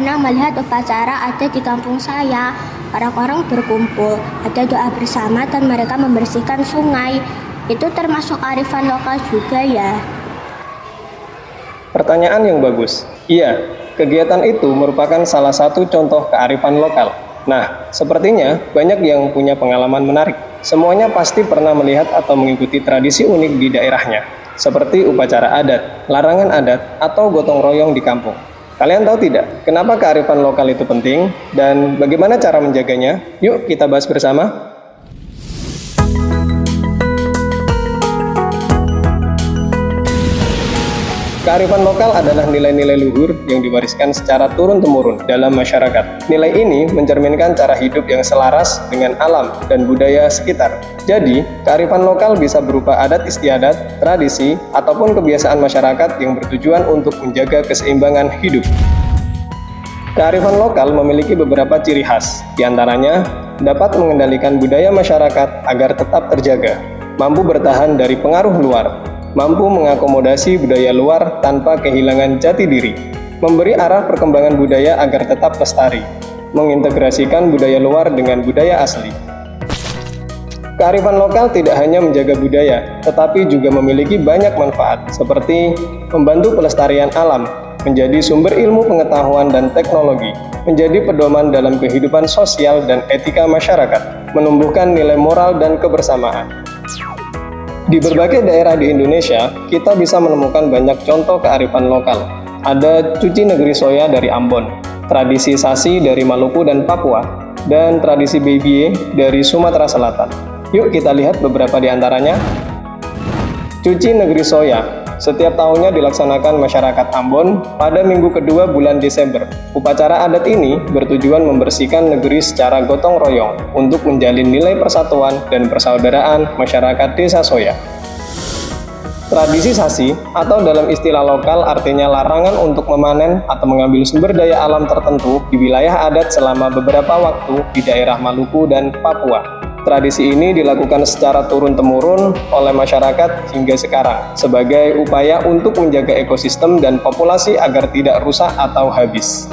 pernah melihat upacara adat di kampung saya. Orang-orang berkumpul, ada doa bersama dan mereka membersihkan sungai. Itu termasuk kearifan lokal juga ya? Pertanyaan yang bagus. Iya, kegiatan itu merupakan salah satu contoh kearifan lokal. Nah, sepertinya banyak yang punya pengalaman menarik. Semuanya pasti pernah melihat atau mengikuti tradisi unik di daerahnya, seperti upacara adat, larangan adat, atau gotong royong di kampung. Kalian tahu tidak, kenapa kearifan lokal itu penting dan bagaimana cara menjaganya? Yuk kita bahas bersama. Kearifan lokal adalah nilai-nilai luhur yang diwariskan secara turun-temurun dalam masyarakat. Nilai ini mencerminkan cara hidup yang selaras dengan alam dan budaya sekitar. Jadi, kearifan lokal bisa berupa adat istiadat, tradisi, ataupun kebiasaan masyarakat yang bertujuan untuk menjaga keseimbangan hidup. Kearifan lokal memiliki beberapa ciri khas, diantaranya dapat mengendalikan budaya masyarakat agar tetap terjaga, mampu bertahan dari pengaruh luar, mampu mengakomodasi budaya luar tanpa kehilangan jati diri, memberi arah perkembangan budaya agar tetap lestari, mengintegrasikan budaya luar dengan budaya asli. Kearifan lokal tidak hanya menjaga budaya, tetapi juga memiliki banyak manfaat, seperti membantu pelestarian alam, menjadi sumber ilmu pengetahuan dan teknologi, menjadi pedoman dalam kehidupan sosial dan etika masyarakat, menumbuhkan nilai moral dan kebersamaan. Di berbagai daerah di Indonesia, kita bisa menemukan banyak contoh kearifan lokal. Ada cuci negeri soya dari Ambon, tradisi sasi dari Maluku dan Papua, dan tradisi bebie dari Sumatera Selatan. Yuk kita lihat beberapa di antaranya. Cuci negeri soya. Setiap tahunnya dilaksanakan masyarakat Ambon pada minggu kedua bulan Desember. Upacara adat ini bertujuan membersihkan negeri secara gotong royong untuk menjalin nilai persatuan dan persaudaraan masyarakat desa Soya. Tradisi sasi atau dalam istilah lokal artinya larangan untuk memanen atau mengambil sumber daya alam tertentu di wilayah adat selama beberapa waktu di daerah Maluku dan Papua. Tradisi ini dilakukan secara turun-temurun oleh masyarakat hingga sekarang sebagai upaya untuk menjaga ekosistem dan populasi agar tidak rusak atau habis.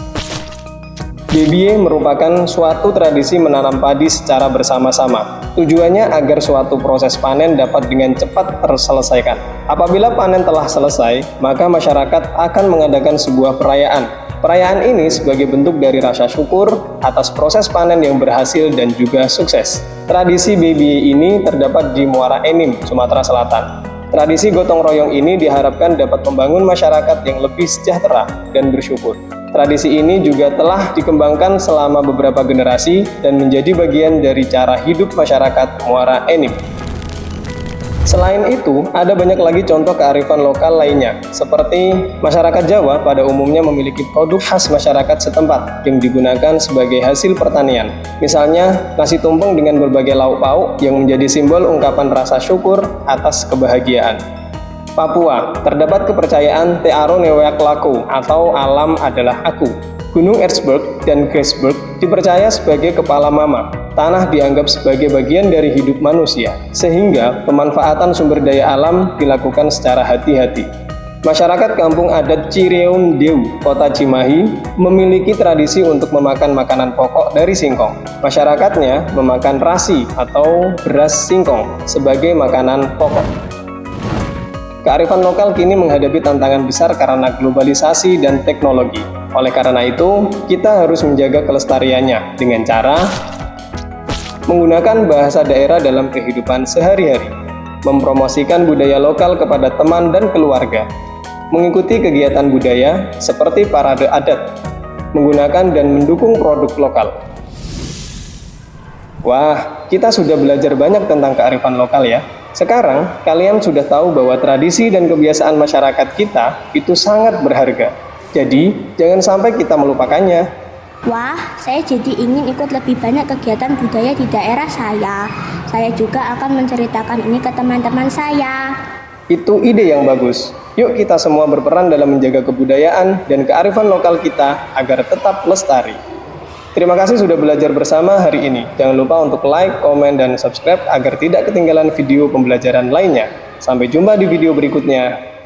Bebie merupakan suatu tradisi menanam padi secara bersama-sama. Tujuannya agar suatu proses panen dapat dengan cepat terselesaikan. Apabila panen telah selesai, maka masyarakat akan mengadakan sebuah perayaan. Perayaan ini sebagai bentuk dari rasa syukur atas proses panen yang berhasil dan juga sukses. Tradisi bebie ini terdapat di Muara Enim, Sumatera Selatan. Tradisi gotong royong ini diharapkan dapat membangun masyarakat yang lebih sejahtera dan bersyukur. Tradisi ini juga telah dikembangkan selama beberapa generasi dan menjadi bagian dari cara hidup masyarakat Muara Enim. Selain itu, ada banyak lagi contoh kearifan lokal lainnya, seperti masyarakat Jawa pada umumnya memiliki produk khas masyarakat setempat yang digunakan sebagai hasil pertanian. Misalnya, nasi tumpeng dengan berbagai lauk pauk yang menjadi simbol ungkapan rasa syukur atas kebahagiaan. Papua, terdapat kepercayaan Te Aro Neweak Laku atau alam adalah aku. Gunung Erzberg dan Grassberg dipercaya sebagai kepala mama. Tanah dianggap sebagai bagian dari hidup manusia, sehingga pemanfaatan sumber daya alam dilakukan secara hati-hati. Masyarakat kampung adat Cireun Dew, Kota Cimahi, memiliki tradisi untuk memakan makanan pokok dari singkong. Masyarakatnya memakan rasi atau beras singkong sebagai makanan pokok. Kearifan lokal kini menghadapi tantangan besar karena globalisasi dan teknologi. Oleh karena itu, kita harus menjaga kelestariannya dengan cara menggunakan bahasa daerah dalam kehidupan sehari-hari, mempromosikan budaya lokal kepada teman dan keluarga, mengikuti kegiatan budaya seperti parade adat, menggunakan dan mendukung produk lokal. Wah, kita sudah belajar banyak tentang kearifan lokal ya. Sekarang, kalian sudah tahu bahwa tradisi dan kebiasaan masyarakat kita itu sangat berharga. Jadi, jangan sampai kita melupakannya. Wah, saya jadi ingin ikut lebih banyak kegiatan budaya di daerah saya. Saya juga akan menceritakan ini ke teman-teman saya. Itu ide yang bagus. Yuk kita semua berperan dalam menjaga kebudayaan dan kearifan lokal kita agar tetap lestari. Terima kasih sudah belajar bersama hari ini. Jangan lupa untuk like, komen, dan subscribe agar tidak ketinggalan video pembelajaran lainnya. Sampai jumpa di video berikutnya.